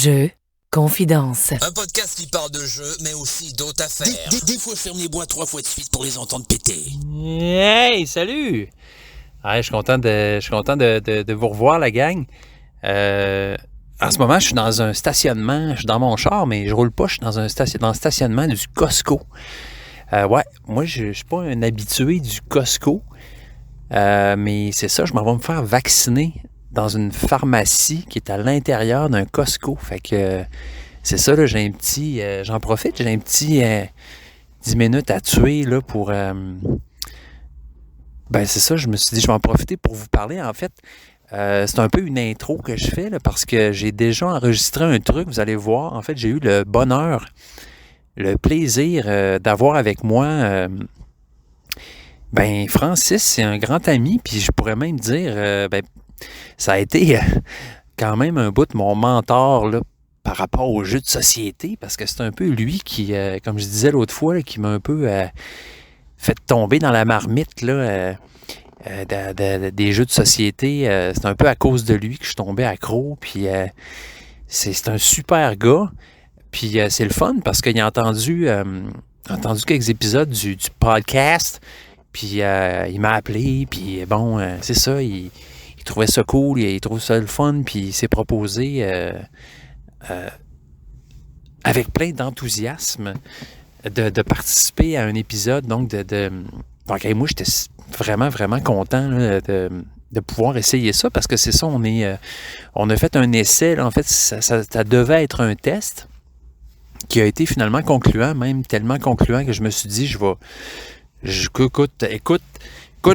Jeux, confidence. Un podcast qui parle de jeux, mais aussi d'autres affaires. Des fois, je ferme les bois 3 fois de suite pour les entendre péter. Hey, salut! Ouais, je suis content de vous revoir, la gang. En ce moment, je suis dans un stationnement. Je suis dans mon char, mais je roule pas. Je suis dans le stationnement du Costco. Ouais, moi, je suis pas un habitué du Costco. Mais c'est ça, je m'en vais me faire vacciner dans une pharmacie qui est à l'intérieur d'un Costco. Fait que c'est ça, là, j'ai un petit... j'en profite, j'ai un petit 10 minutes à tuer là, pour... ben c'est ça, je me suis dit, je vais en profiter pour vous parler. En fait, c'est un peu une intro que je fais là, parce que j'ai déjà enregistré un truc, vous allez voir. En fait, j'ai eu le bonheur, le plaisir d'avoir avec moi... ben Francis, c'est un grand ami, puis je pourrais même dire, ben ça a été quand même un bout de mon mentor là, par rapport aux jeux de société, parce que c'est un peu lui qui, comme je disais l'autre fois, là, qui m'a un peu fait tomber dans la marmite là, des jeux de société. C'est un peu à cause de lui que je suis tombé accro, puis c'est un super gars, puis c'est le fun parce qu'il a entendu quelques épisodes du podcast. Puis il m'a appelé, puis bon, c'est ça, il trouvait ça cool, il trouvait ça le fun, puis il s'est proposé avec plein d'enthousiasme de participer à un épisode, donc donc moi j'étais vraiment, vraiment content là, de pouvoir essayer ça, parce que c'est ça, on a fait un essai, là, en fait, ça devait être un test qui a été finalement concluant, même tellement concluant que je me suis dit, Écoute,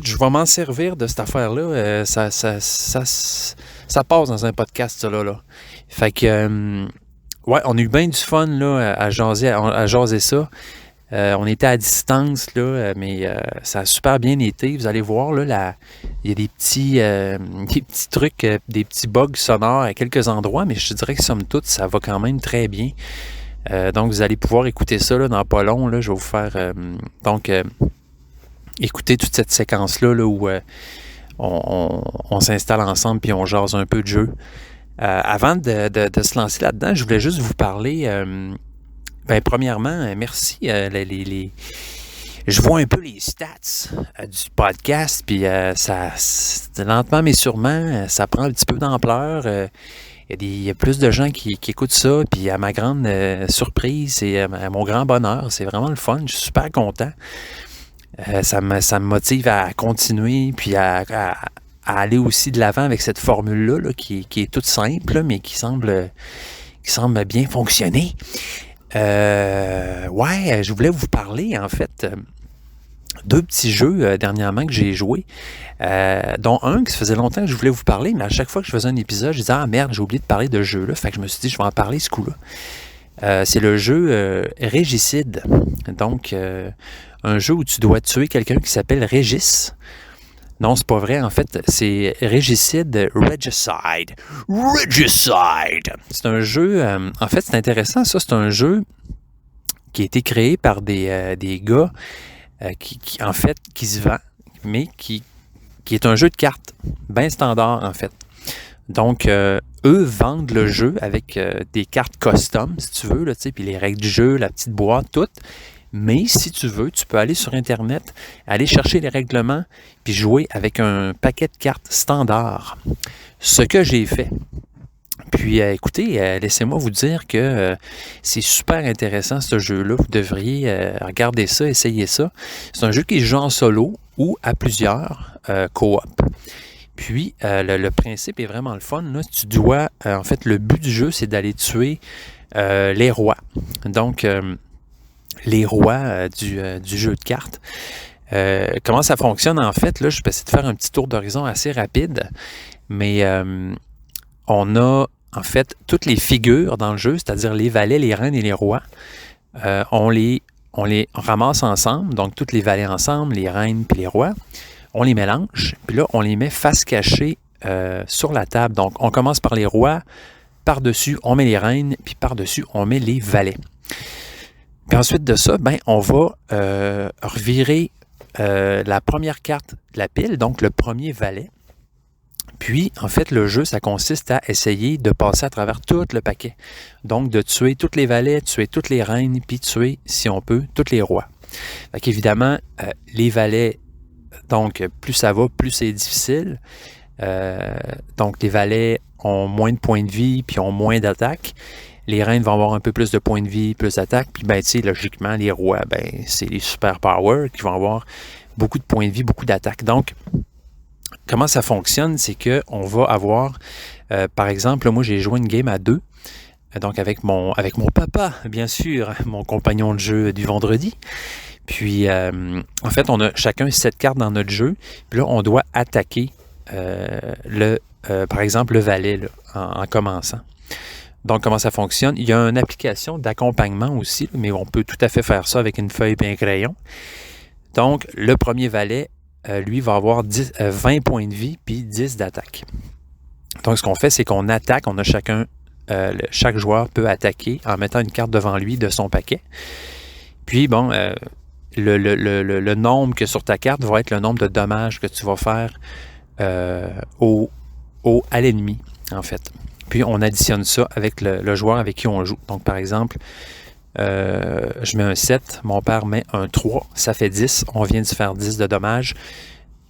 je vais m'en servir de cette affaire-là. Ça passe dans un podcast, ça, là. Fait que, ouais, on a eu bien du fun, là, à jaser ça. On était à distance, là, mais ça a super bien été. Vous allez voir, là, il y a des petits trucs, des petits bugs sonores à quelques endroits, mais je dirais que, somme toute, ça va quand même très bien. Donc, vous allez pouvoir écouter ça là, dans pas long. Là, je vais vous faire écouter toute cette séquence-là là, où on s'installe ensemble puis on jase un peu de jeu. Avant de se lancer là-dedans, je voulais juste vous parler. Premièrement, merci. Je vois un peu les stats du podcast, puis ça lentement mais sûrement, ça prend un petit peu d'ampleur. Il y a plus de gens qui écoutent ça, puis à ma grande surprise et à mon grand bonheur, c'est vraiment le fun, je suis super content. Ça me motive à continuer, puis à aller aussi de l'avant avec cette formule-là là, qui est toute simple, là, mais qui semble bien fonctionner. Ouais, je voulais vous parler, en fait, deux petits jeux dernièrement que j'ai joués, dont un que ça faisait longtemps que je voulais vous parler, mais à chaque fois que je faisais un épisode, je disais « Ah merde, j'ai oublié de parler de ce jeu-là », fait que je me suis dit « Je vais en parler ce coup-là ». C'est le jeu Régicide, donc un jeu où tu dois tuer quelqu'un qui s'appelle Régis. Non, c'est pas vrai, en fait, c'est Régicide, Regicide. C'est un jeu, en fait, c'est intéressant, ça, c'est un jeu qui a été créé par des gars qui se vend, mais qui est un jeu de cartes, bien standard en fait. Donc, eux vendent le jeu avec des cartes custom, si tu veux, là, puis les règles du jeu, la petite boîte, tout. Mais si tu veux, tu peux aller sur Internet, aller chercher les règlements, puis jouer avec un paquet de cartes standard. Ce que j'ai fait. Puis, écoutez, laissez-moi vous dire que c'est super intéressant ce jeu-là. Vous devriez regarder ça, essayer ça. C'est un jeu qui se joue en solo ou à plusieurs, coop. Puis, le principe est vraiment le fun. Là. Tu dois, en fait, le but du jeu, c'est d'aller tuer les rois. Donc, les rois du jeu de cartes. Comment ça fonctionne, en fait? Là, je vais essayer de faire un petit tour d'horizon assez rapide. Mais on a en fait toutes les figures dans le jeu, c'est-à-dire les valets, les reines et les rois. On les ramasse ensemble, donc toutes les valets ensemble, les reines puis les rois. On les mélange, puis là, on les met face cachée sur la table. Donc, on commence par les rois, par-dessus, on met les reines, puis par-dessus, on met les valets. Puis ensuite de ça, on va revirer la première carte de la pile, donc le premier valet. Puis, en fait, le jeu, ça consiste à essayer de passer à travers tout le paquet. Donc, de tuer tous les valets, tuer toutes les reines, puis tuer, si on peut, tous les rois. Fait qu'évidemment, les valets, donc, plus ça va, plus c'est difficile. Donc, les valets ont moins de points de vie, puis ont moins d'attaque. Les reines vont avoir un peu plus de points de vie, plus d'attaque. Puis, ben, tu sais, logiquement, les rois, ben, c'est les super power qui vont avoir beaucoup de points de vie, beaucoup d'attaque. Donc, comment ça fonctionne, c'est qu'on va avoir, par exemple, moi, j'ai joué une game à 2, donc avec mon papa, bien sûr, mon compagnon de jeu du vendredi. Puis, en fait, on a chacun 7 cartes dans notre jeu. Puis là, on doit attaquer, par exemple, le valet là, en commençant. Donc, comment ça fonctionne? Il y a une application d'accompagnement aussi, mais on peut tout à fait faire ça avec une feuille et un crayon. Donc, le premier valet, lui, va avoir 20 points de vie puis 10 d'attaque. Donc, ce qu'on fait, c'est qu'on attaque. On a chaque joueur peut attaquer en mettant une carte devant lui de son paquet. Puis, bon, le nombre que sur ta carte va être le nombre de dommages que tu vas faire à l'ennemi, en fait. Puis, on additionne ça avec le joueur avec qui on joue. Donc, par exemple, je mets un 7, mon père met un 3, ça fait 10. On vient de se faire 10 de dommages.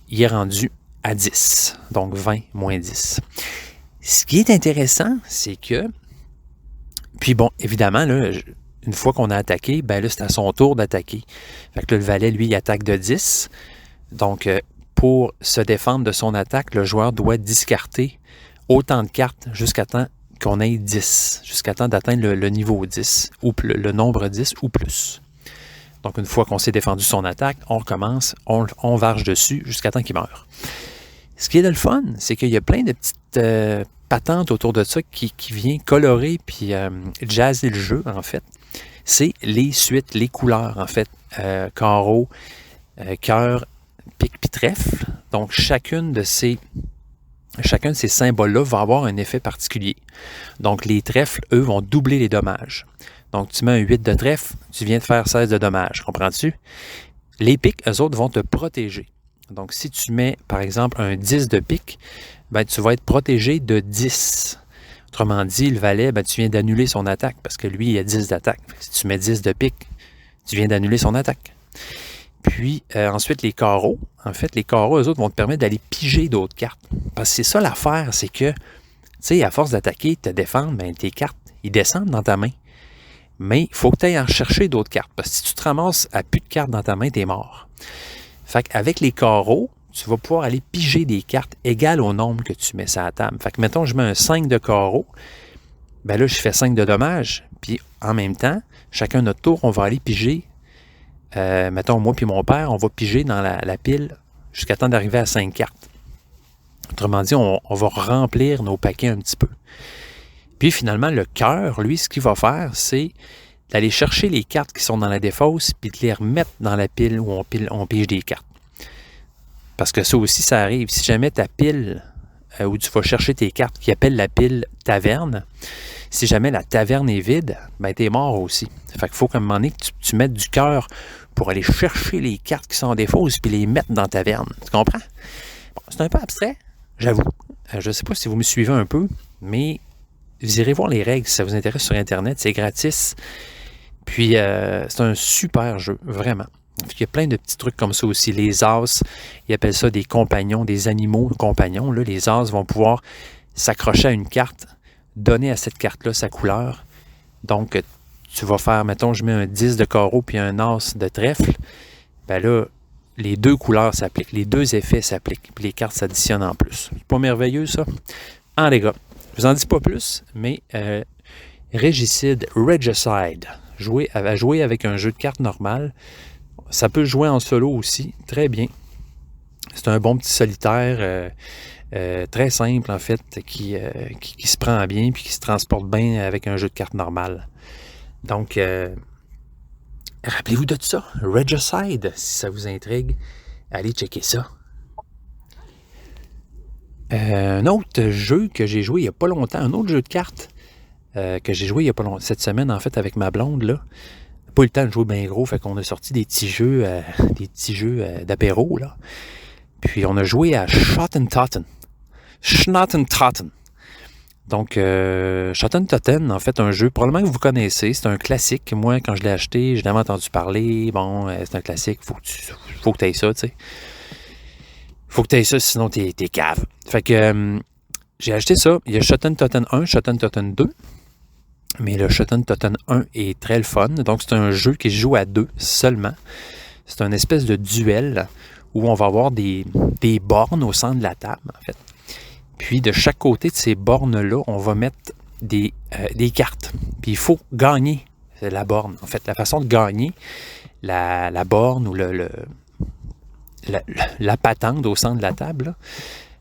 Il est rendu à 10. Donc, 20 moins 10. Ce qui est intéressant, c'est que... Puis bon, évidemment, là, une fois qu'on a attaqué, ben là, c'est à son tour d'attaquer. Fait que là, le valet, lui, il attaque de 10. Donc, pour se défendre de son attaque, le joueur doit discarter autant de cartes jusqu'à temps qu'on ait 10, jusqu'à temps d'atteindre le niveau 10, ou le nombre 10 ou plus. Donc, une fois qu'on s'est défendu son attaque, on recommence, on varge dessus jusqu'à temps qu'il meure. Ce qui est le fun, c'est qu'il y a plein de petites patentes autour de ça qui vient colorer puis jazzer le jeu, en fait. C'est les suites, les couleurs, en fait. Carreau, cœur, pique puis trèfle. Donc, chacun de ces symboles-là va avoir un effet particulier. Donc, les trèfles, eux, vont doubler les dommages. Donc, tu mets un 8 de trèfle, tu viens de faire 16 de dommages. Comprends-tu? Les piques, eux autres, vont te protéger. Donc, si tu mets, par exemple, un 10 de pique, ben, tu vas être protégé de 10. Autrement dit, le valet, ben, tu viens d'annuler son attaque parce que lui, il a 10 d'attaque. Si tu mets 10 de pique, tu viens d'annuler son attaque. Puis, ensuite, les carreaux. En fait, les carreaux, eux autres, vont te permettre d'aller piger d'autres cartes. Parce que c'est ça l'affaire, c'est que, tu sais, à force d'attaquer, te défendre, ben, tes cartes, ils descendent dans ta main. Mais il faut que tu ailles en chercher d'autres cartes. Parce que si tu te ramasses à plus de cartes dans ta main, t'es mort. Fait qu'avec les carreaux, tu vas pouvoir aller piger des cartes égales au nombre que tu mets sur la table. Fait que, mettons, je mets un 5 de carreaux. Ben là, je fais 5 de dommages. Puis, en même temps, chacun notre tour, on va aller piger. Mettons, moi puis mon père, on va piger dans la pile jusqu'à temps d'arriver à 5 cartes. Autrement dit, on va remplir nos paquets un petit peu. Puis finalement, le cœur, lui, ce qu'il va faire, c'est d'aller chercher les cartes qui sont dans la défausse puis de les remettre dans la pile où on pige des cartes. Parce que ça aussi, ça arrive. Si jamais ta pile où tu vas chercher tes cartes, qui appelle la pile taverne, si jamais la taverne est vide, ben t'es mort aussi. Fait qu'il faut qu'à un moment donné, que tu mettes du cœur pour aller chercher les cartes qui sont en défausse puis les mettre dans la taverne. Tu comprends? Bon, c'est un peu abstrait, j'avoue. Je ne sais pas si vous me suivez un peu, mais vous irez voir les règles si ça vous intéresse sur Internet. C'est gratis. Puis, c'est un super jeu, vraiment. Il y a plein de petits trucs comme ça aussi. Les as, ils appellent ça des compagnons, des animaux compagnons. Là. Les as vont pouvoir s'accrocher à une carte, donner à cette carte-là sa couleur. Donc, tu vas faire, mettons, je mets un 10 de carreau puis un as de trèfle. Ben là, les deux couleurs s'appliquent, les deux effets s'appliquent, puis les cartes s'additionnent en plus. C'est pas merveilleux, ça? Ah, les gars, je vous en dis pas plus, mais Regicide, jouer avec un jeu de cartes normal. Ça peut jouer en solo aussi, très bien. C'est un bon petit solitaire, très simple en fait, qui se prend bien puis qui se transporte bien avec un jeu de cartes normal. Donc, rappelez-vous de tout ça. Regicide, si ça vous intrigue, allez checker ça. Un autre jeu que j'ai joué il n'y a pas longtemps, un autre jeu de cartes que j'ai joué il n'y a pas longtemps, cette semaine en fait avec ma blonde là. Pas eu le temps de jouer bien gros, fait qu'on a sorti des petits jeux d'apéro là. Puis on a joué à Shot and Totten. Schnatten-Tratten. Donc, Schotten-Totten, en fait, un jeu probablement que vous connaissez. C'est un classique. Moi, quand je l'ai acheté, j'ai jamais entendu parler. Bon, c'est un classique. Faut que tu aies ça, tu sais. Faut que tu aies ça, sinon t'es cave. Fait que j'ai acheté ça. Il y a Schotten-Totten 1, Schotten-Totten 2. Mais le Schotten-Totten 1 est très le fun. Donc, c'est un jeu qui se joue à 2 seulement. C'est une espèce de duel où on va avoir des bornes au centre de la table, en fait. Puis, de chaque côté de ces bornes-là, on va mettre des cartes. Puis, il faut gagner la borne. En fait, la façon de gagner la borne ou la patente au centre de la table,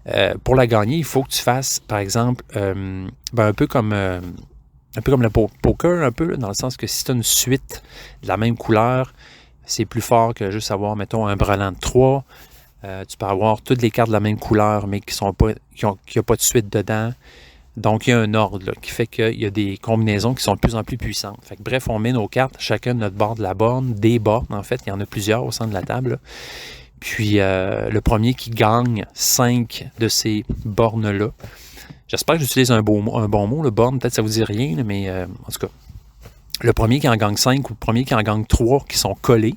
là, pour la gagner, il faut que tu fasses, par exemple, un peu comme le poker, un peu, là, dans le sens que si tu as une suite de la même couleur, c'est plus fort que juste avoir, mettons, un brelan de 3. Tu peux avoir toutes les cartes de la même couleur, mais qui n'a pas de suite dedans. Donc, il y a un ordre là, qui fait qu'il y a des combinaisons qui sont de plus en plus puissantes. Fait que, bref, on met nos cartes, chacun de notre bord de la borne, des bornes, en fait. Il y en a plusieurs au centre de la table. Là. Puis, le premier qui gagne 5 de ces bornes-là. J'espère que j'utilise un bon mot. Le borne, peut-être ça vous dit rien, mais en tout cas, le premier qui en gagne 5 ou le premier qui en gagne 3 qui sont collés,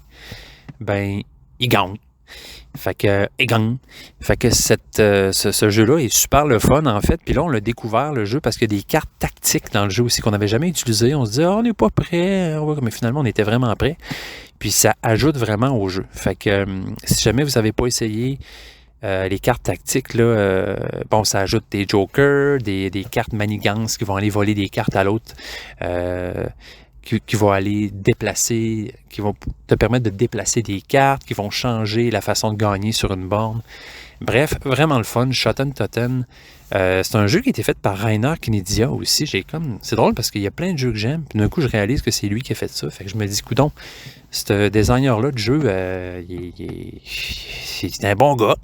ben, il gagne. Fait que, ce jeu-là est super le fun, en fait. Puis là, on l'a découvert, le jeu, parce qu'il y a des cartes tactiques dans le jeu aussi qu'on n'avait jamais utilisées. On se dit, on n'est pas prêt. Mais finalement, on était vraiment prêt. Puis ça ajoute vraiment au jeu. Fait que, si jamais vous n'avez pas essayé les cartes tactiques, là, ça ajoute des jokers, des cartes manigances qui vont aller voler des cartes à l'autre. Qui vont aller déplacer, qui vont te permettre de déplacer des cartes, qui vont changer la façon de gagner sur une borne. Bref, vraiment le fun. Schotten-Totten. C'est un jeu qui a été fait par Rainer Knizia aussi. C'est drôle parce qu'il y a plein de jeux que j'aime. Puis d'un coup, je réalise que c'est lui qui a fait ça. Fait que je me dis, coudonc, ce designer-là de jeu, c'est un bon gars.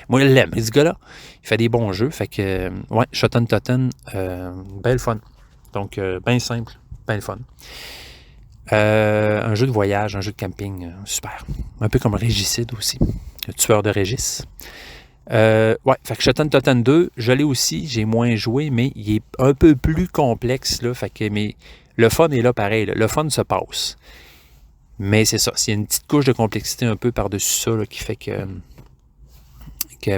Moi, je l'aime, ce gars-là. Il fait des bons jeux. Fait que, ouais, Schotten-Totten, belle fun. Donc, bien simple. Ben le fun. Un jeu de voyage, un jeu de camping, super. Un peu comme Régicide aussi. Le tueur de Régis. Fait que Schotten-Totten 2, je l'ai aussi, j'ai moins joué, mais il est un peu plus complexe, là. Fait que, mais le fun est là pareil, là. Le fun se passe. Mais c'est ça, il y a une petite couche de complexité un peu par-dessus ça, là, qui fait que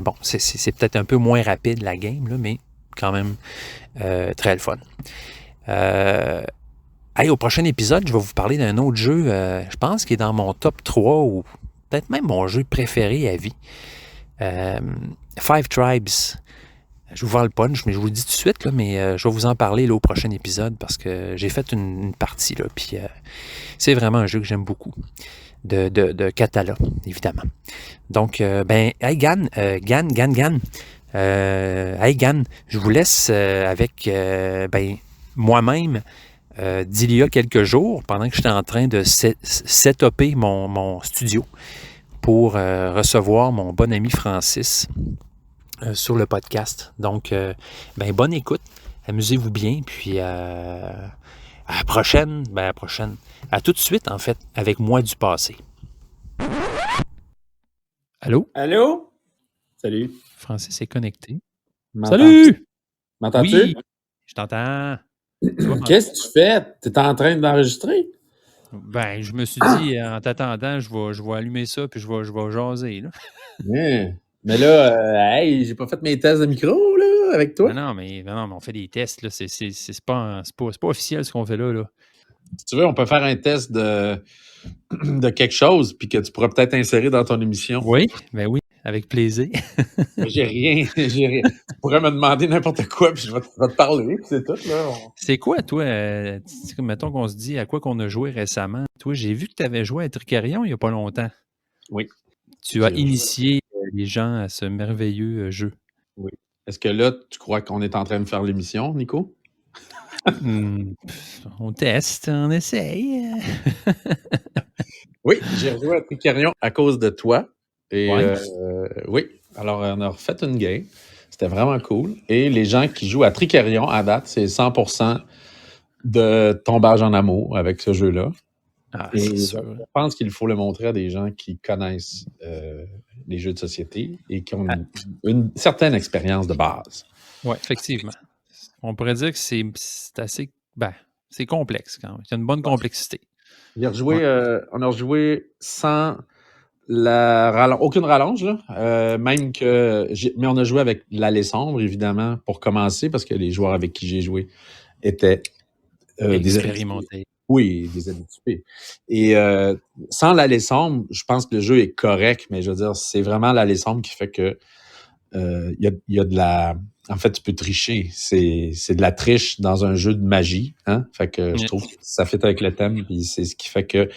bon, c'est peut-être un peu moins rapide la game, là, mais quand même très le fun. Au prochain épisode, je vais vous parler d'un autre jeu, je pense qu'il est dans mon top 3 ou peut-être même mon jeu préféré à vie. Five Tribes. Je vous vends le punch, mais je vous le dis tout de suite, là, mais je vais vous en parler là, au prochain épisode parce que j'ai fait une partie, là, puis c'est vraiment un jeu que j'aime beaucoup. De Catala, évidemment. Donc, hey Gan, hey Gan, je vous laisse avec, moi-même, d'il y a quelques jours, pendant que j'étais en train de setuper mon studio pour recevoir mon bon ami Francis sur le podcast. Donc, bonne écoute, amusez-vous bien, puis à la prochaine, à tout de suite, en fait, avec moi du passé. Allô? Allô? Salut. Francis est connecté. M'entends-tu? Salut! M'entends-tu? Oui, je t'entends. Qu'est-ce que tu fais? Tu es en train d'enregistrer? Ben, je me suis dit, en t'attendant, je vais allumer ça, puis je vais jaser, là. Mais là, hey, j'ai pas fait mes tests de micro, là, avec toi. Non, mais on fait des tests, là. C'est pas officiel, ce qu'on fait là. Si tu veux, on peut faire un test de quelque chose, puis que tu pourras peut-être insérer dans ton émission. Oui, oui, avec plaisir. J'ai rien. Tu pourrais me demander n'importe quoi, puis je vais te parler, puis c'est tout, là. C'est quoi, toi, mettons qu'on se dit à quoi qu'on a joué récemment. Toi, j'ai vu que tu avais joué à Tricarion il n'y a pas longtemps. Oui. Tu as initié les gens à ce merveilleux jeu. Oui. Est-ce que là, tu crois qu'on est en train de faire l'émission, Nico? On teste, on essaye. Oui, j'ai joué à Tricarion à cause de toi. Et Ouais. oui, alors on a refait une game. C'était vraiment cool. Et les gens qui jouent à Tricarion à date, c'est 100% de tombage en amour avec ce jeu-là. Ah, Et c'est je sûr. pense qu'il faut le montrer à des gens qui connaissent les jeux de société et qui ont une certaine expérience de base. Oui, effectivement. On pourrait dire que c'est assez... c'est complexe quand même. Il y a une bonne complexité. On a rejoué sans aucune rallonge, là. Mais on a joué avec l'allée sombre, évidemment, pour commencer, parce que les joueurs avec qui j'ai joué étaient des expérimentés. Oui, des habitués. Et sans l'allée sombre, je pense que le jeu est correct, mais je veux dire, c'est vraiment l'allée sombre qui fait que il y a de la... En fait, tu peux tricher. C'est de la triche dans un jeu de magie. Hein? Fait que je trouve que ça fit avec le thème, puis c'est ce qui fait que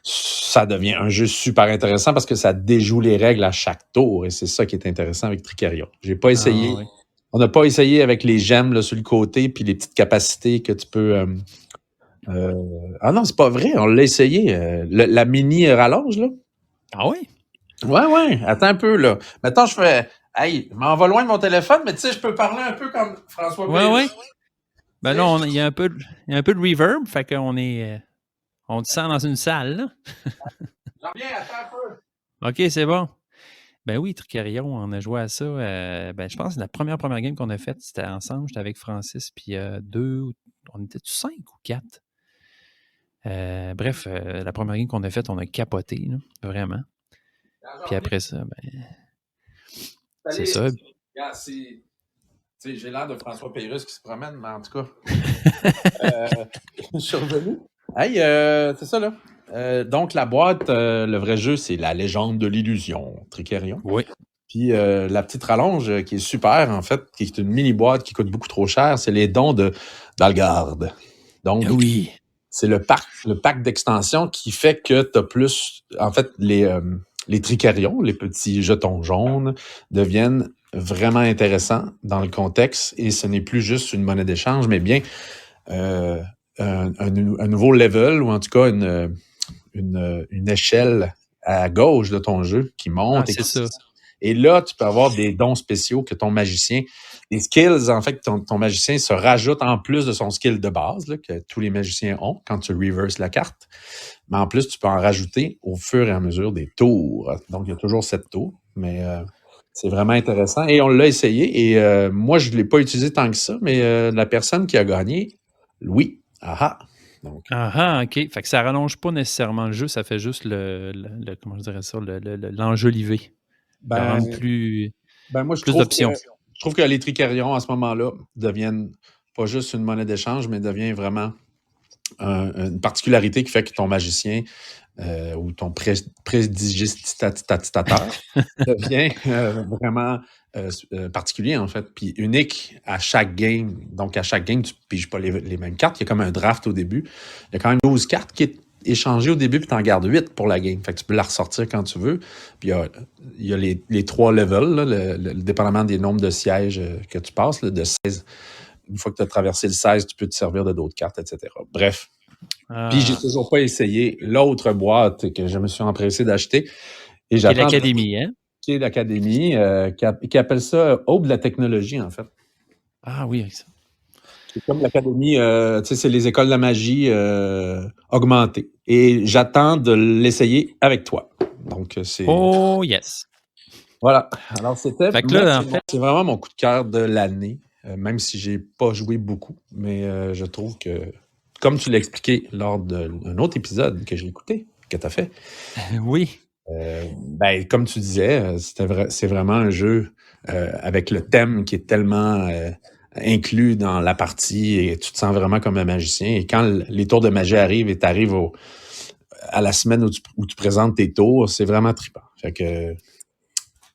ça devient un jeu super intéressant parce que ça déjoue les règles à chaque tour. Et c'est ça qui est intéressant avec Tricarion. J'ai pas essayé. Oui. On n'a pas essayé avec les gemmes là, sur le côté, puis les petites capacités que tu peux... Ah non, c'est pas vrai, on l'a essayé. La mini rallonge, là. Ah oui? Ouais. Attends un peu, là. Maintenant, je fais... Hey, je m'en va loin de mon téléphone, mais tu sais, je peux parler un peu comme François Pérusse. Oui. Ben là, il y a un peu de reverb, fait qu'on est... on te sent dans une salle, là. J'en viens, attends un peu. OK, c'est bon. Ben oui, Tricarion, on a joué à ça. Je pense que la première game qu'on a faite, c'était ensemble. J'étais avec Francis, puis on était-tu 5 ou 4? La première game qu'on a faite, on a capoté, là, vraiment. Puis après ça, c'est ça. J'ai l'air de François Pérusse qui se promène, mais en tout cas. Je suis revenu. Hey, c'est ça, là. Donc, la boîte, le vrai jeu, c'est La Légende de l'illusion, Tricarion. Oui. Puis la petite rallonge qui est super, en fait, qui est une mini-boîte qui coûte beaucoup trop cher, c'est les dons d'Algarde. Donc, oui. C'est le pack d'extension qui fait que tu as plus... En fait, les Tricarions, les petits jetons jaunes, deviennent vraiment intéressants dans le contexte et ce n'est plus juste une monnaie d'échange, mais bien un nouveau level ou en tout cas une échelle à gauche de ton jeu qui monte. C'est ça. Et là, tu peux avoir des dons spéciaux que ton magicien, des skills, en fait, que ton magicien se rajoute en plus de son skill de base, là, que tous les magiciens ont quand tu reverses la carte. Mais en plus, tu peux en rajouter au fur et à mesure des tours. Donc, il y a toujours 7 tours, mais c'est vraiment intéressant. Et on l'a essayé, et moi, je ne l'ai pas utilisé tant que ça, mais la personne qui a gagné, oui, Donc, OK. Fait que ça rallonge pas nécessairement le jeu, ça fait juste comment je dirais ça, l'enjoliver. Plus d'options. Je trouve que les Tricarions, à ce moment-là, deviennent pas juste une monnaie d'échange, mais devient vraiment une particularité qui fait que ton magicien ou ton prestidigitateur devient vraiment particulier, en fait, puis unique à chaque game. Donc, à chaque game, tu ne piges pas les mêmes cartes. Il y a comme un draft au début. Il y a quand même 12 cartes qui est échangées au début, puis tu en gardes 8 pour la game. Fait que tu peux la ressortir quand tu veux. Puis il y a les 3 levels, là, dépendamment des nombres de sièges que tu passes, là, de 16. Une fois que tu as traversé le 16, tu peux te servir de d'autres cartes, etc. Bref. Puis j'ai toujours pas essayé l'autre boîte que je me suis empressé d'acheter. Et qui est l'Académie, hein? Qui est l'Académie, qui appelle ça Aube de la technologie, en fait. Ah oui, avec ça. C'est comme l'Académie, tu sais, c'est les écoles de la magie augmentées. Et j'attends de l'essayer avec toi. Donc, c'est... Oh, yes! Voilà. Alors, c'était... Fait que là, c'est vraiment mon coup de cœur de l'année, même si j'ai pas joué beaucoup. Mais je trouve que, comme tu l'as expliqué lors d'un autre épisode que j'ai écouté, que tu as fait... Oui. Comme tu disais, c'est vraiment un jeu avec le thème qui est tellement inclus dans la partie et tu te sens vraiment comme un magicien. Et quand les tours de magie arrivent et tu arrives à la semaine où tu présentes tes tours, c'est vraiment trippant. Fait que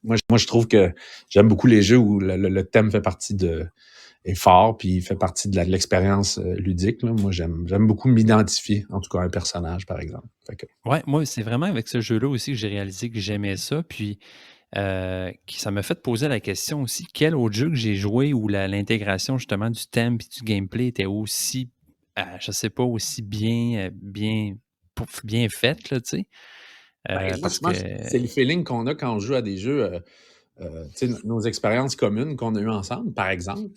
moi, je trouve que j'aime beaucoup les jeux où le thème fait partie est fort, puis il fait partie de l'expérience ludique. Là. Moi, j'aime beaucoup m'identifier, en tout cas, à un personnage, par exemple. Ouais, moi, c'est vraiment avec ce jeu-là aussi que j'ai réalisé que j'aimais ça. Puis, ça m'a fait poser la question aussi, quel autre jeu que j'ai joué où l'intégration, justement, du thème et du gameplay était aussi, je sais pas, aussi bien faite, là, tu sais. Parce que c'est le feeling qu'on a quand on joue à des jeux... nos expériences communes qu'on a eues ensemble, par exemple,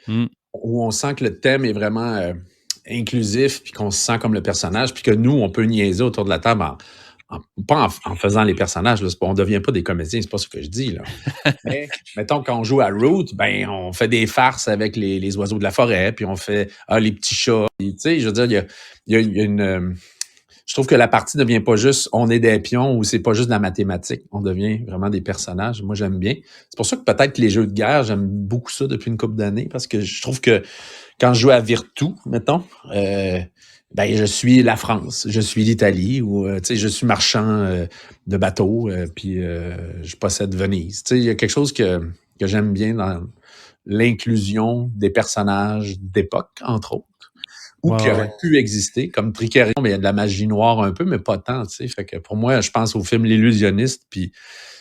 où on sent que le thème est vraiment inclusif, puis qu'on se sent comme le personnage, puis que nous, on peut niaiser autour de la table pas en faisant les personnages, là, on ne devient pas des comédiens, c'est pas ce que je dis, là. Mais, mettons, quand on joue à Root, ben, on fait des farces avec les oiseaux de la forêt, puis on fait les petits chats. Tu sais, je veux dire, il y a une... je trouve que la partie ne devient pas juste on est des pions ou c'est pas juste de la mathématique. On devient vraiment des personnages. Moi, j'aime bien. C'est pour ça que peut-être les jeux de guerre, j'aime beaucoup ça depuis une couple d'années parce que je trouve que quand je joue à Virtu, mettons, ben, je suis la France, je suis l'Italie ou tu sais, je suis marchand de bateaux, puis je possède Venise. Tu sais, il y a quelque chose que j'aime bien dans l'inclusion des personnages d'époque, entre autres. Ou qui aurait pu exister, comme Tricarion, mais il y a de la magie noire un peu, mais pas tant, tu sais. Fait que pour moi, je pense au film L'Illusionniste, puis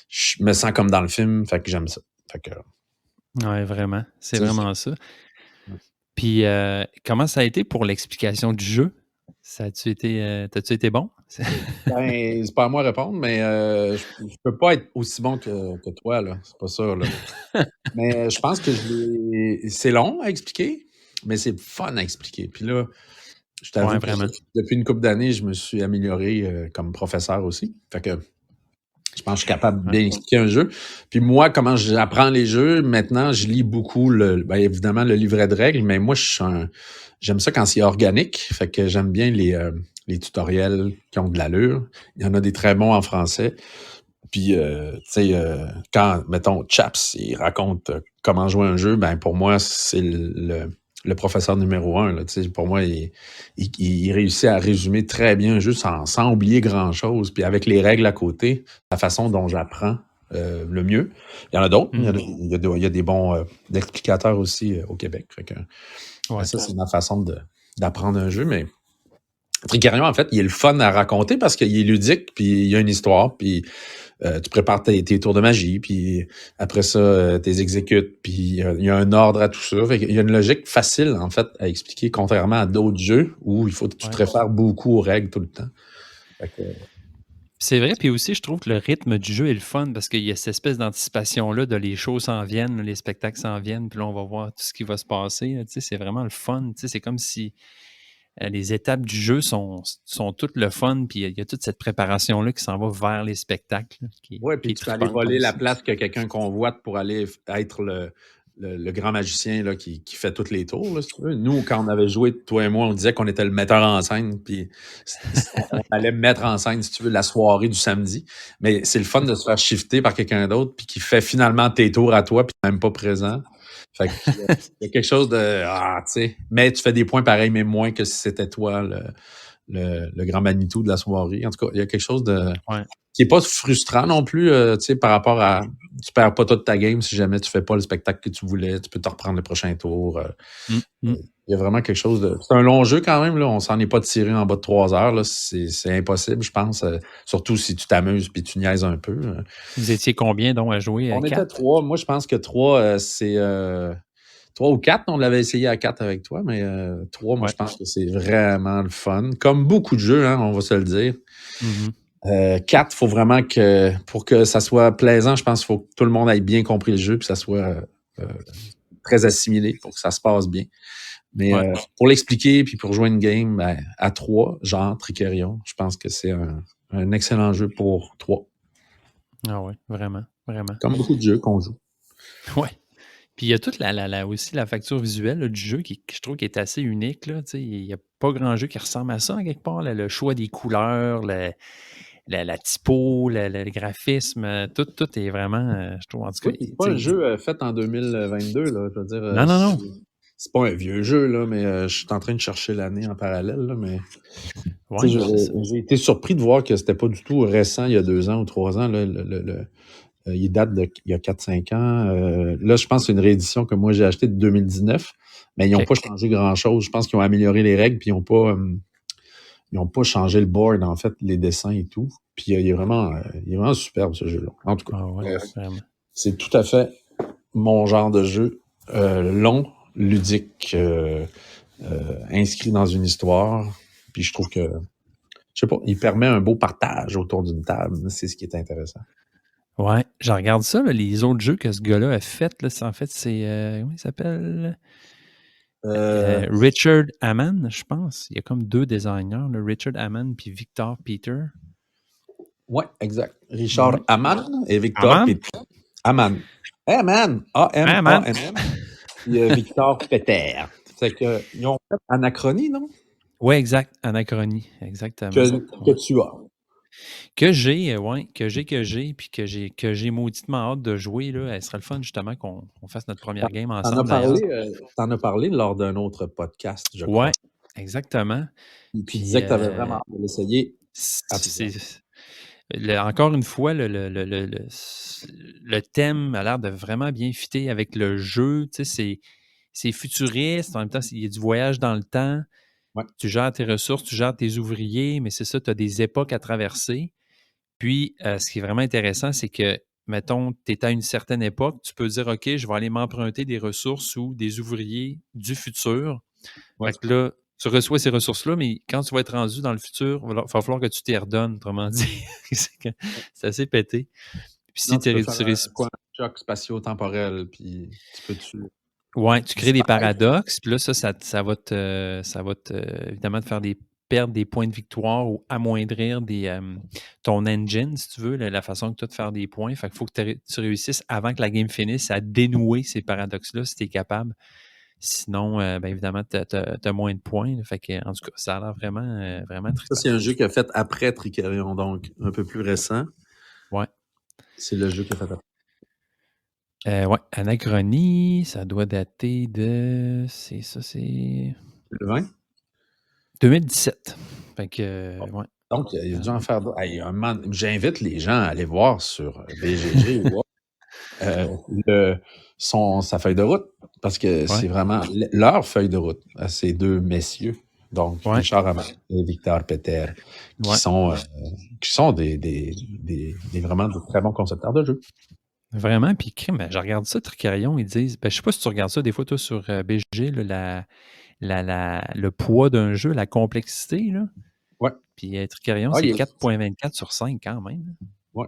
je me sens comme dans le film, fait que j'aime ça. Fait que, Ouais, vraiment. C'est c'est vraiment ça. Puis, comment ça a été pour l'explication du jeu? T'as-tu été bon? Ben, c'est pas à moi de répondre, mais je peux pas être aussi bon que toi, là. C'est pas ça, là. Mais je pense que c'est long à expliquer, mais c'est fun à expliquer. Puis là, je t'avoue Ouais, que vraiment. depuis une couple d'années, je me suis amélioré comme professeur aussi. Fait que je pense que je suis capable de bien expliquer un jeu. Puis moi, comment j'apprends les jeux, maintenant, je lis beaucoup, ben, évidemment, le livret de règles, mais moi, j'aime ça quand c'est organique. Fait que j'aime bien les tutoriels qui ont de l'allure. Il y en a des très bons en français. Puis, tu sais, quand, mettons, Chaps, il raconte comment jouer un jeu, ben pour moi, c'est le professeur numéro 1. Là, tu sais, pour moi, il réussit à résumer très bien un jeu sans oublier grand-chose. Puis avec les règles à côté, la façon dont j'apprends le mieux. Il y en a d'autres. Il y a des bons explicateurs aussi au Québec. Fait que, ça, c'est ma façon d'apprendre un jeu, mais Tricarion, en fait, il est le fun à raconter parce qu'il est ludique, puis il y a une histoire, puis tu prépares tes tours de magie, puis après ça, tu les exécutes, puis il y a un ordre à tout ça. Fait qu'il y a une logique facile, en fait, à expliquer, contrairement à d'autres jeux où il faut que tu te réfères beaucoup aux règles tout le temps. Fait que, c'est vrai, puis aussi, je trouve que le rythme du jeu est le fun parce qu'il y a cette espèce d'anticipation-là de les shows s'en viennent, les spectacles s'en viennent, puis là, on va voir tout ce qui va se passer. Tu sais, c'est vraiment le fun. Tu sais, c'est comme si les étapes du jeu sont toutes le fun, puis il y a toute cette préparation-là qui s'en va vers les spectacles. ouais, puis tu peux aller voler la place que quelqu'un convoite pour aller être le grand magicien là, qui fait tous les tours, là, si tu veux. Nous, quand on avait joué, toi et moi, on disait qu'on était le metteur en scène, puis on allait mettre en scène, si tu veux, la soirée du samedi. Mais c'est le fun de se faire shifter par quelqu'un d'autre, puis qui fait finalement tes tours à toi, puis même pas présent. Fait que, il y a quelque chose de... tu sais, mais tu fais des points pareils, mais moins que si c'était toi le grand Manitou de la soirée. En tout cas, il y a quelque chose de... qui n'est pas frustrant non plus, tu sais, par rapport à... Tu perds pas toute ta game si jamais tu fais pas le spectacle que tu voulais. Tu peux te reprendre le prochain tour. Il y a vraiment quelque chose de... C'est un long jeu quand même, là. On s'en est pas tiré en bas de 3 heures, là. C'est impossible, je pense. Surtout si tu t'amuses puis tu niaises un peu. Vous étiez combien donc à jouer? On était 3. Moi, je pense que 3, c'est... 3 ou 4, on l'avait essayé à 4 avec toi, mais 3, moi, je pense que c'est vraiment le fun. Comme beaucoup de jeux, hein, on va se le dire. 4, il faut vraiment que, pour que ça soit plaisant, je pense qu'il faut que tout le monde ait bien compris le jeu, puis que ça soit très assimilé pour que ça se passe bien. Mais pour l'expliquer, puis pour jouer une game à 3, genre Tricarion, je pense que c'est un excellent jeu pour 3. Ah oui, vraiment, vraiment. Comme beaucoup de jeux qu'on joue. Oui. Puis il y a toute aussi la facture visuelle là, du jeu qui, je trouve, qui est assez unique. Là, il n'y a pas grand jeu qui ressemble à ça, en quelque part. Là, le choix des couleurs, la typo, le graphisme, tout est vraiment, je trouve, en tout cas... C'est pas un jeu fait en 2022, là, je veux dire. Non. C'est pas un vieux jeu, là, mais je suis en train de chercher l'année en parallèle, là, mais... Ouais, j'ai été surpris de voir que c'était pas du tout récent, il y a 2 ans ou 3 ans, là, il date d'il y a 4-5 ans. Là, je pense que c'est une réédition que moi, j'ai achetée de 2019, mais ils n'ont pas changé grand-chose. Je pense qu'ils ont amélioré les règles, puis ils n'ont pas changé le board, en fait, les dessins et tout. Puis il est vraiment superbe, ce jeu-là. En tout cas, c'est tout à fait mon genre de jeu. Long, ludique, inscrit dans une histoire. Puis je trouve que, je sais pas, il permet un beau partage autour d'une table. C'est ce qui est intéressant. Ouais, je regarde ça, là, les autres jeux que ce gars-là a fait. Là, en fait, c'est. Comment il s'appelle? Richard Hammond, je pense. Il y a comme 2 designers, là, Richard Hammond puis Victor Peter. Ouais, exact. Richard Ouais. Amann et Victor Aman? Péter. Amann. Amann. Aman? A-M-A-N-N. Puis Victor Péter. C'est que, ils ont fait Anachronie, non? Oui, exact. Anachronie, exactement. Que tu as. Que j'ai, puis que j'ai mauditement hâte de jouer. Là. Elle serait le fun, justement, qu'on fasse notre première game ensemble, d'ailleurs. T'en as parlé lors d'un autre podcast, je Oui, crois. exactement. Puis tu Puis, disais que tu avais vraiment hâte de l'essayer. Encore une fois, le thème a l'air de vraiment bien fitter avec le jeu. Tu sais, c'est futuriste. En même temps, il y a du voyage dans le temps. Ouais. Tu gères tes ressources, tu gères tes ouvriers, mais c'est ça, tu as des époques à traverser. Puis, ce qui est vraiment intéressant, c'est que, mettons, tu es à une certaine époque, tu peux dire, OK, je vais aller m'emprunter des ressources ou des ouvriers du futur. Ouais. Fait que là, tu reçois ces ressources-là, mais quand tu vas être rendu dans le futur, il va falloir que tu t'y redonnes, autrement dit. C'est assez pété. Puis si tu réussis. Un choc spatio-temporel, puis tu peux. Ouais, tu crées des paradoxes, puis là, ça va évidemment te faire perdre des points de victoire ou amoindrir ton engine, si tu veux, la façon que tu as de faire des points. Fait qu'il faut que tu réussisses avant que la game finisse à dénouer ces paradoxes-là si tu es capable. Sinon, bien évidemment, tu as moins de points. Fait que, en tout cas, ça a l'air vraiment, vraiment trippant. Ça, c'est un jeu qu'il a fait après Tricarion, donc un peu plus récent. Ouais. C'est le jeu qu'il a fait après. Ouais, Anachronie, ça doit dater de. C'est 2020? 2017. Fait que, ouais. Donc, il a dû en faire d'autres. Hey, j'invite les gens à aller voir sur BGG sa feuille de route, parce que c'est vraiment leur feuille de route à ces deux messieurs. Donc, Richard Amann et Victor Péter, qui sont vraiment de très bons concepteurs de jeux. Vraiment, puis je regarde ça, Tricarion, ils disent, je sais pas si tu regardes ça des fois, toi, sur BGG, là, le poids d'un jeu, la complexité, là. Ouais. Puis Tricarion, c'est 4.24 sur 5 quand même. Ouais.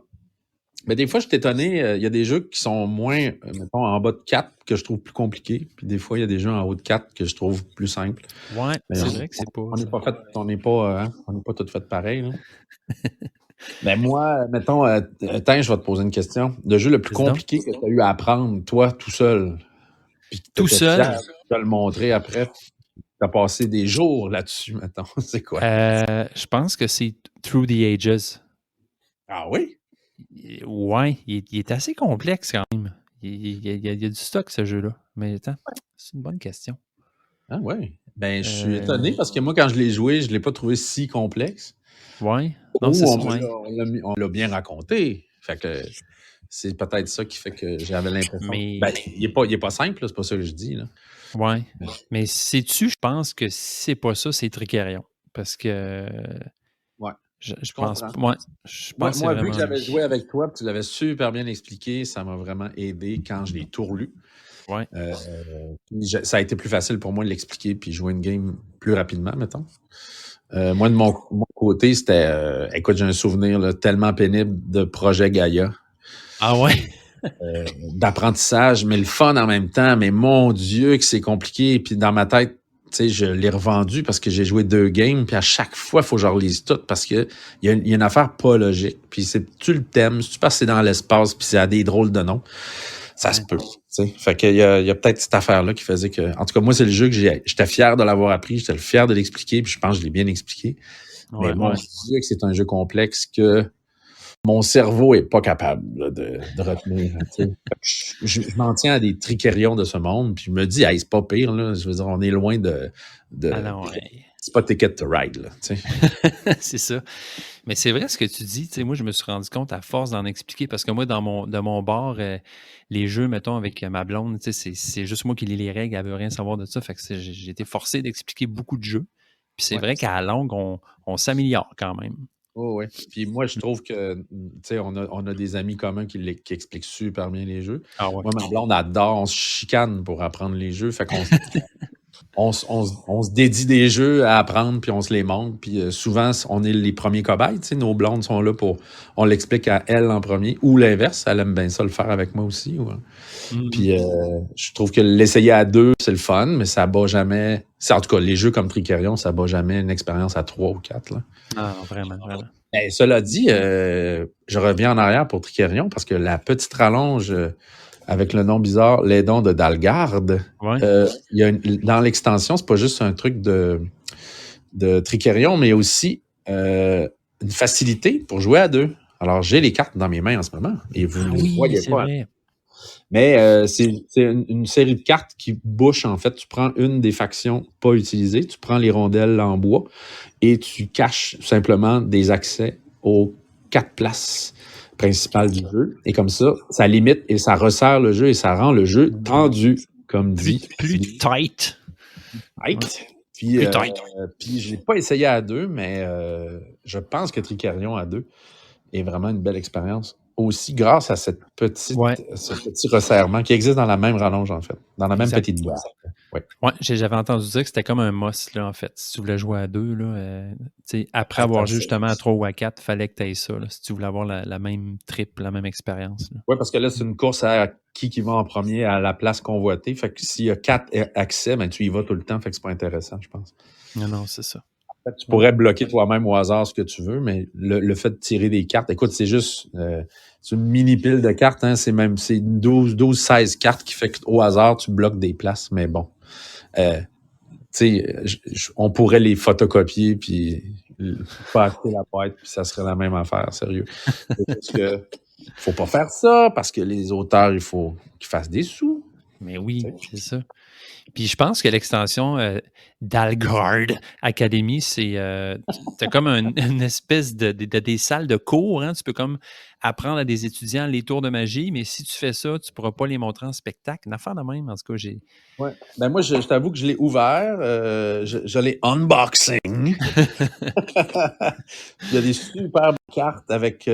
Mais des fois, je suis étonné, il y a des jeux qui sont moins, mettons, en bas de 4 que je trouve plus compliqués. Puis des fois, il y a des jeux en haut de 4 que je trouve plus simples. Ouais, c'est vrai que c'est pas. On n'est pas tout fait pareil. Là. Mais moi, mettons, je vais te poser une question. Le jeu le plus compliqué que tu as eu à apprendre, toi, tout seul. Puis tout seul. Tu vas le montrer après. Tu as passé des jours là-dessus, mettons. C'est quoi? Je pense que c'est Through the Ages. Ah oui? Ouais, il est assez complexe quand même. Il y a du stock, ce jeu-là. Mais attends, c'est une bonne question. Ah ouais? Ben, je suis étonné parce que moi, quand je l'ai joué, je ne l'ai pas trouvé si complexe. Ouais. Non, c'est ça. On l'a bien raconté. Fait que c'est peut-être ça qui fait que j'avais l'impression. Mais... Ben, il n'est pas simple, c'est pas ça que je dis. Là. Ouais. Mais sais-tu, je pense que si c'est pas ça, c'est Tricarion. Parce que. Ouais. Je pense. Je pense moi, vu que j'avais joué avec toi, tu l'avais super bien expliqué, ça m'a vraiment aidé quand je l'ai tout relu. Ouais. Ça a été plus facile pour moi de l'expliquer puis jouer une game plus rapidement, mettons. Moi, de mon côté, c'était... écoute, j'ai un souvenir là, tellement pénible de projet Gaïa. Ah ouais? D'apprentissage, mais le fun en même temps. Mais mon Dieu, que c'est compliqué. Puis dans ma tête, tu sais, je l'ai revendu parce que j'ai joué 2 games. Puis à chaque fois, il faut que je relise tout parce qu'il y a une affaire pas logique. Puis tu le thème, si tu passes dans l'espace, puis c'est à des drôles de noms, ça se peut. T'sais. Fait qu'il y a peut-être cette affaire-là qui faisait que... En tout cas, moi, c'est le jeu que j'étais fier de l'avoir appris, j'étais fier de l'expliquer, puis je pense que je l'ai bien expliqué. Mais mon Dieu, que c'est un jeu complexe que mon cerveau est pas capable là, de retenir. Je m'en tiens à des tricérions de ce monde, puis je me dis, hey, c'est pas pire, là. Je veux dire, on est loin de c'est pas Ticket to Ride, là. C'est ça. Mais c'est vrai ce que tu dis. Moi, je me suis rendu compte à force d'en expliquer, parce que moi, de mon bord, les jeux, mettons, avec ma blonde, c'est juste moi qui lis les règles, elle veut rien savoir de ça. Fait que j'ai été forcé d'expliquer beaucoup de jeux. Puis c'est vrai qu'à la longue, on s'améliore quand même. Oh oui. Puis moi, je trouve que, tu sais, on a des amis communs qui expliquent super bien les jeux. Ah ouais. Moi, ma blonde adore, on se chicane pour apprendre les jeux. Fait qu'on on se dédie des jeux à apprendre, puis on se les montre. Puis souvent, on est les premiers cobayes. Tu sais, nos blondes sont là pour... On l'explique à elle en premier, ou l'inverse. Elle aime bien ça le faire avec moi aussi. Ouais. Puis je trouve que l'essayer à 2, c'est le fun, mais ça bat jamais... En tout cas, les jeux comme Tricerion, ça bat jamais une expérience à 3 ou 4. Là. Ah, vraiment. Et cela dit, je reviens en arrière pour Tricerion, parce que la petite rallonge... avec le nom bizarre, les dons de Dalgarde. Ouais. Dans l'extension, c'est pas juste un truc de Tricerion, mais aussi une facilité pour jouer à 2. Alors, j'ai les cartes dans mes mains en ce moment, et vous ne les voyez c'est pas. vrai. Mais c'est une série de cartes qui bouche, en fait. Tu prends une des factions pas utilisées, tu prends les rondelles en bois, et tu caches simplement des accès aux 4 places principal du jeu. Et comme ça limite et ça resserre le jeu et ça rend le jeu tendu, comme dit. Plus tight. Tight. Puis je l'ai pas essayé à 2, mais je pense que Tricerion à 2 est vraiment une belle expérience. Aussi grâce à ce petit resserrement qui existe dans la même rallonge, en fait. Dans la même petite boîte. Ouais, j'avais entendu dire que c'était comme un must, là, en fait. Si tu voulais jouer à 2, là, après avoir joué justement à 3 ou à 4, il fallait que tu aies ça, là, si tu voulais avoir la même trip, la même expérience. Oui, parce que là, c'est une course à qui va en premier à la place convoitée. Fait que s'il y a 4 accès, ben, tu y vas tout le temps. Fait que c'est pas intéressant, je pense. Non, c'est ça. En fait, tu pourrais bloquer toi-même au hasard ce que tu veux, mais le fait de tirer des cartes, écoute, c'est juste c'est une mini pile de cartes, hein, c'est 12-16 cartes qui fait qu'au hasard, tu bloques des places, mais bon. On pourrait les photocopier puis pas acheter la boîte, puis ça serait la même affaire, sérieux. Parce que faut pas faire ça, parce que les auteurs, il faut qu'ils fassent des sous. Mais oui, c'est ça. Puis je pense que l'extension Dalgarde Academy, c'est t'as comme une espèce des salles de cours. Hein? Tu peux comme apprendre à des étudiants les tours de magie, mais si tu fais ça, tu ne pourras pas les montrer en spectacle. Une affaire de même, en tout cas, j'ai... Ouais. Ben moi, je t'avoue que je l'ai ouvert. Je l'ai unboxing. Il y a des superbes cartes avec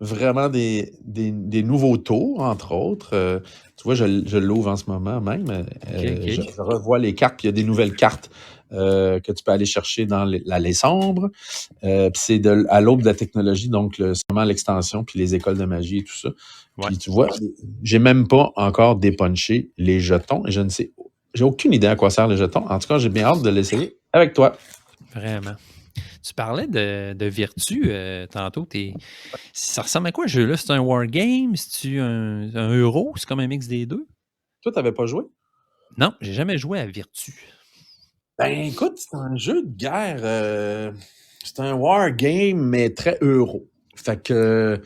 vraiment des nouveaux tours, entre autres. Tu vois, je l'ouvre en ce moment même. Okay. Je revois les cartes, puis il y a des nouvelles cartes que tu peux aller chercher dans l'allée sombre. Puis c'est à l'aube de la technologie, donc c'est vraiment l'extension, puis les écoles de magie et tout ça. Ouais. Puis tu vois, j'ai même pas encore dépunché les jetons. Et j'ai aucune idée à quoi servent les jetons. En tout cas, j'ai bien hâte de l'essayer avec toi. Vraiment. Tu parlais de Virtu tantôt. Ça ressemble à quoi, ce jeu-là? C'est un wargame? C'est-tu un euro? C'est comme un mix des deux? Toi, t'avais pas joué? Non, j'ai jamais joué à Virtu. Ben, écoute, c'est un jeu de guerre. C'est un wargame, mais très euro. Fait que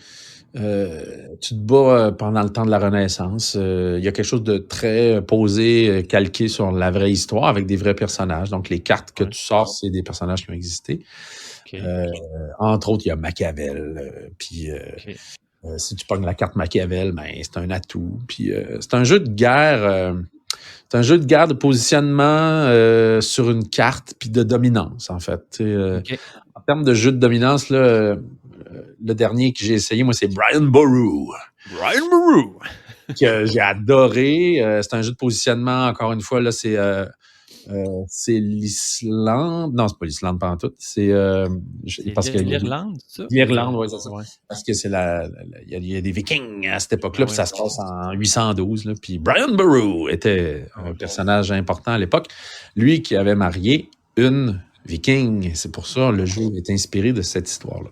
tu te bats pendant le temps de la Renaissance. Il y a quelque chose de très posé, calqué sur la vraie histoire, avec des vrais personnages. Donc, les cartes que tu sors, c'est des personnages qui ont existé. Okay. Entre autres, il y a Machiavel. Puis, si tu pognes la carte Machiavel, ben, c'est un atout. Puis, c'est un jeu de guerre... c'est un jeu de guerre de positionnement sur une carte, puis de dominance, en fait. En termes de jeu de dominance, là, le dernier que j'ai essayé, moi, c'est Brian Boru. Que j'ai adoré. C'est un jeu de positionnement, encore une fois, là, c'est l'Islande. Non, c'est pas l'Islande, pas en tout. C'est parce que l'Irlande, ça? L'Irlande, oui, c'est ça. Ouais. Parce que c'est il y a des Vikings à cette époque-là, puis ça se passe en 812. Là, puis Brian Boru était un personnage important à l'époque. Lui qui avait marié une Viking. C'est pour ça que le jeu est inspiré de cette histoire-là.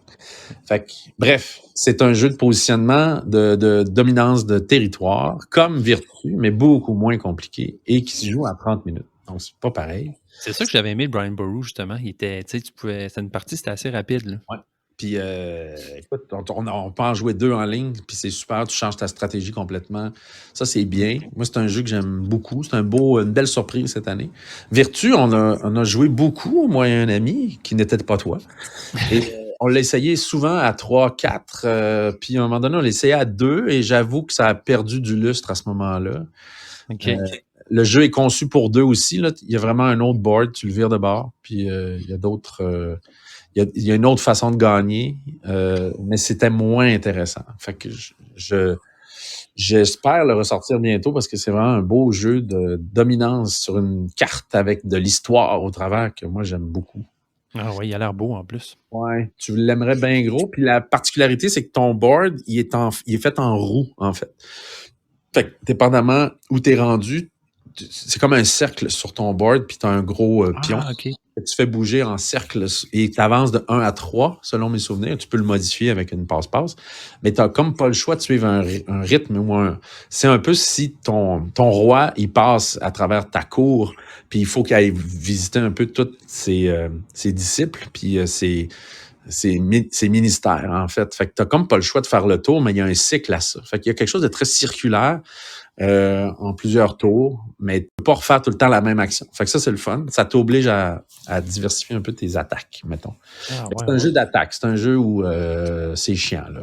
Fait que, bref, c'est un jeu de positionnement, de dominance de territoire, comme Virtu, mais beaucoup moins compliqué, et qui se joue à 30 minutes. Donc, c'est pas pareil. C'est ça que j'avais aimé de Brian Boru, justement. Il était, c'était une partie, c'était assez rapide. Là. Ouais. Puis, écoute, on peut en jouer 2 en ligne, puis c'est super, tu changes ta stratégie complètement. Ça, c'est bien. Moi, c'est un jeu que j'aime beaucoup. C'est une belle surprise cette année. Virtu, on a joué beaucoup, moi et un ami, qui n'était pas toi. Et on l'a essayé souvent à 3, 4, puis à un moment donné, on l'a essayé à 2, et j'avoue que ça a perdu du lustre à ce moment-là. OK. Le jeu est conçu pour 2 aussi. Là. Il y a vraiment un autre board, tu le vires de bord, puis il y a d'autres... Il y a une autre façon de gagner, mais c'était moins intéressant. Fait que j'espère le ressortir bientôt parce que c'est vraiment un beau jeu de dominance sur une carte avec de l'histoire au travers que moi, j'aime beaucoup. Ah oui, il a l'air beau en plus. Ouais, tu l'aimerais bien gros. Puis la particularité, c'est que ton board, il est fait en roue, en fait. Fait que, dépendamment où t'es rendu, c'est comme un cercle sur ton board, puis t'as un gros pion Ah, OK. que tu fais bouger en cercle et t'avances de 1 à 3, selon mes souvenirs. Tu peux le modifier avec une passe-passe, mais t'as comme pas le choix de suivre un rythme ou c'est un peu si ton roi, il passe à travers ta cour, puis il faut qu'il aille visiter un peu tous ses disciples, puis ses ministères, en fait. Fait que t'as comme pas le choix de faire le tour, mais il y a un cycle à ça. Fait qu'il y a quelque chose de très circulaire en plusieurs tours, mais tu peux pas refaire tout le temps la même action. Fait que ça, c'est le fun. Ça t'oblige à diversifier un peu tes attaques, mettons. Ah, C'est un jeu d'attaque. C'est un jeu où c'est chiant, là.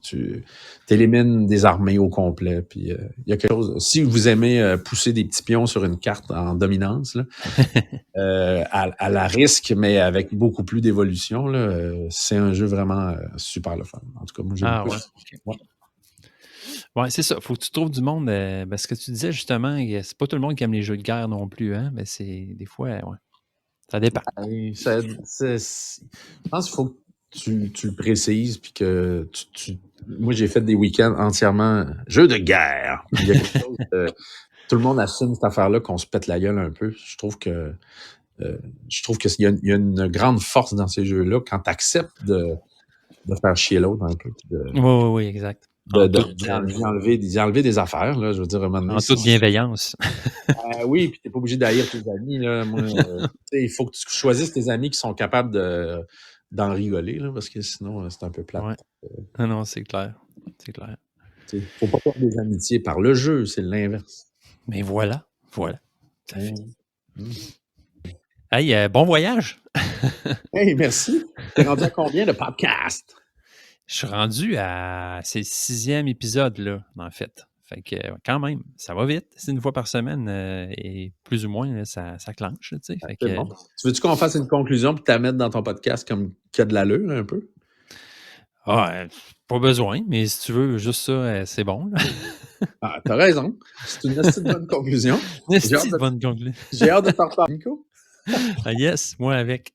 Tu élimines des armées au complet. Puis il y a quelque chose. Si vous aimez pousser des petits pions sur une carte en dominance, là, à la risque, mais avec beaucoup plus d'évolution, là, c'est un jeu vraiment super le fun. En tout cas, moi, j'ai beaucoup. Ouais. Ouais, c'est ça. Faut que tu trouves du monde. Ce que tu disais justement, c'est pas tout le monde qui aime les jeux de guerre non plus, hein? Mais c'est des fois, ouais. Ça dépend. Je pense qu'il faut que tu le précises, puis que moi, j'ai fait des week-ends entièrement jeux de guerre. Il y a quelque chose tout le monde assume cette affaire-là, qu'on se pète la gueule un peu. Je trouve qu'il y a une grande force dans ces jeux-là quand tu acceptes de faire chier l'autre un peu. Oui, exact. D'y enlever des affaires, là, je veux dire, à un moment donné, En toute bienveillance. oui, puis t'es pas obligé d'haïr tes amis, là. Moi, il faut que tu choisisses tes amis qui sont capables d'en rigoler, là, parce que sinon, c'est un peu plate. Ouais. Non, c'est clair. C'est clair. Faut pas perdre des amitiés par le jeu, c'est l'inverse. Mais voilà. Hey, bon voyage! Hey, merci! T'es rendu à combien de podcasts? Je suis rendu à... C'est le 6e épisode, là, en fait. Fait que, quand même, ça va vite. C'est une fois par semaine et plus ou moins, là, ça clenche, tu sais. Fait que... Bon. Tu veux-tu qu'on fasse une conclusion puis t'la mettre dans ton podcast comme qu'il y a de l'allure, un peu? Pas besoin, mais si tu veux juste ça, c'est bon. Là. Ah, t'as raison. C'est une assez bonne conclusion. J'ai hâte de t'en reparler, Nico. Yes, moi avec.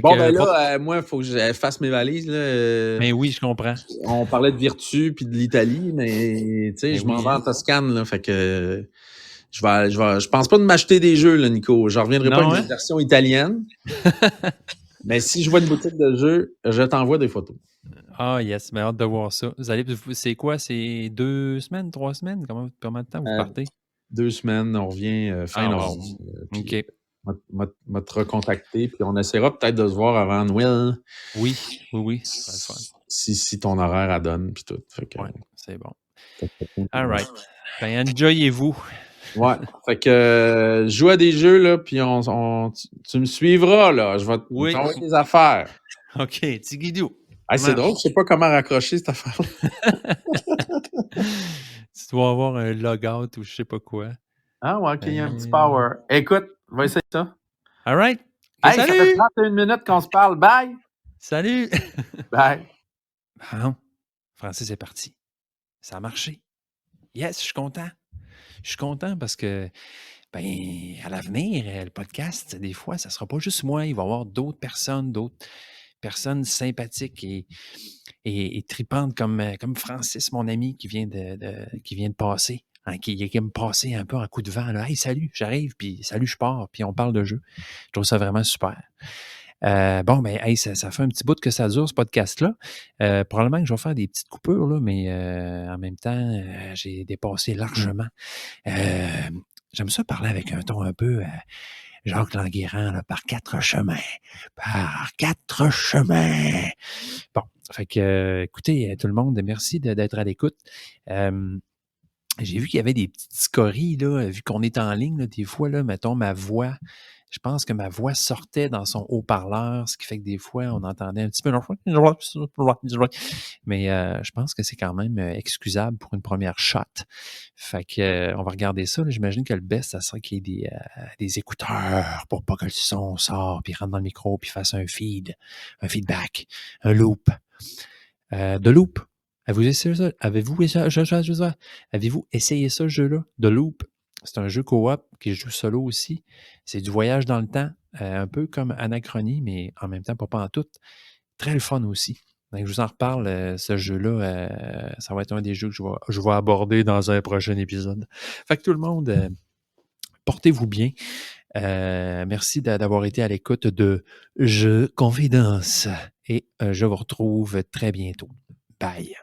Bon, ben là, moi, il faut que je fasse mes valises. Là. Mais oui, je comprends. On parlait de Virtu puis de l'Italie, mais tu sais, je m'en vais en Toscane, là, fait que je pense pas de m'acheter des jeux, là, Nico. Je reviendrai pas avec une version italienne. Mais si je vois une boutique de jeux, je t'envoie des photos. Ah, yes, mais hâte de voir ça. C'est quoi? C'est 2 semaines, 3 semaines? Combien de temps vous partez? 2 semaines, on revient fin novembre. OK. M'a te recontacter, puis on essaiera peut-être de se voir avant Noël. Oui. Ça va être fun. Si ton horaire adonne, puis tout. Fait que, ouais, c'est bon. All right. Ben, enjoyez-vous. Ouais. Fait que joue à des jeux, là, puis tu me suivras, là. Je vais t'envoyer des affaires. OK, Tigidou. Hey, c'est drôle, je sais pas comment raccrocher cette affaire-là. Tu dois avoir un logout ou je sais pas quoi. Ah ouais, OK, il y a un petit power. Écoute, on va essayer ça. All right. Hey, salut! Ça fait 31 minutes qu'on se parle. Bye! Salut! Bye! Bon, Francis est parti. Ça a marché. Yes, je suis content. Je suis content parce que, ben, à l'avenir, le podcast, des fois, ça ne sera pas juste moi. Il va y avoir d'autres personnes sympathiques et tripantes comme Francis, mon ami, qui vient de passer. Hein, qui me passer un peu en coup de vent. Là. Hey, salut, j'arrive, puis salut, je pars, puis on parle de jeu. Je trouve ça vraiment super. Bon, ben, hey, ça fait un petit bout que ça dure, ce podcast-là. Probablement que je vais faire des petites coupures, là, mais en même temps, j'ai dépassé largement. J'aime ça parler avec un ton un peu Jacques Languérand, là, par 4 chemins. Par 4 chemins. Bon, fait que, écoutez, tout le monde, merci d'être à l'écoute. J'ai vu qu'il y avait des petites scories, là, vu qu'on est en ligne, là, des fois, là, mettons, ma voix, je pense que ma voix sortait dans son haut-parleur, ce qui fait que des fois, on entendait un petit peu... Mais je pense que c'est quand même excusable pour une première shot. Fait que on va regarder ça. Là. J'imagine que le best, ça serait qu'il y ait des écouteurs pour pas que le son sorte, puis rentre dans le micro, puis fasse un feedback, un loop. De loop. Avez-vous essayé ça? Avez-vous essayé ça, ce jeu-là? The Loop. C'est un jeu coop qui joue solo aussi. C'est du voyage dans le temps, un peu comme Anachronie, mais en même temps, pas pantoute. Très le fun aussi. Donc, je vous en reparle, ce jeu-là. Ça va être un des jeux que je vais aborder dans un prochain épisode. Fait que tout le monde, portez-vous bien. Merci d'avoir été à l'écoute de Jeux Confidence. Et je vous retrouve très bientôt. Bye.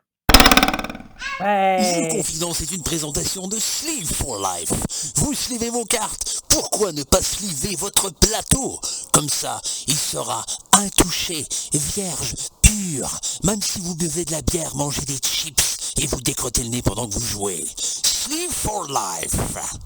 Jeux Confidence est une présentation de Sleeve for Life. Vous slivez vos cartes, pourquoi ne pas sliver votre plateau? Comme ça, il sera intouché, vierge, pur. Même si vous buvez de la bière, mangez des chips et vous décrottez le nez pendant que vous jouez. Sleeve for Life.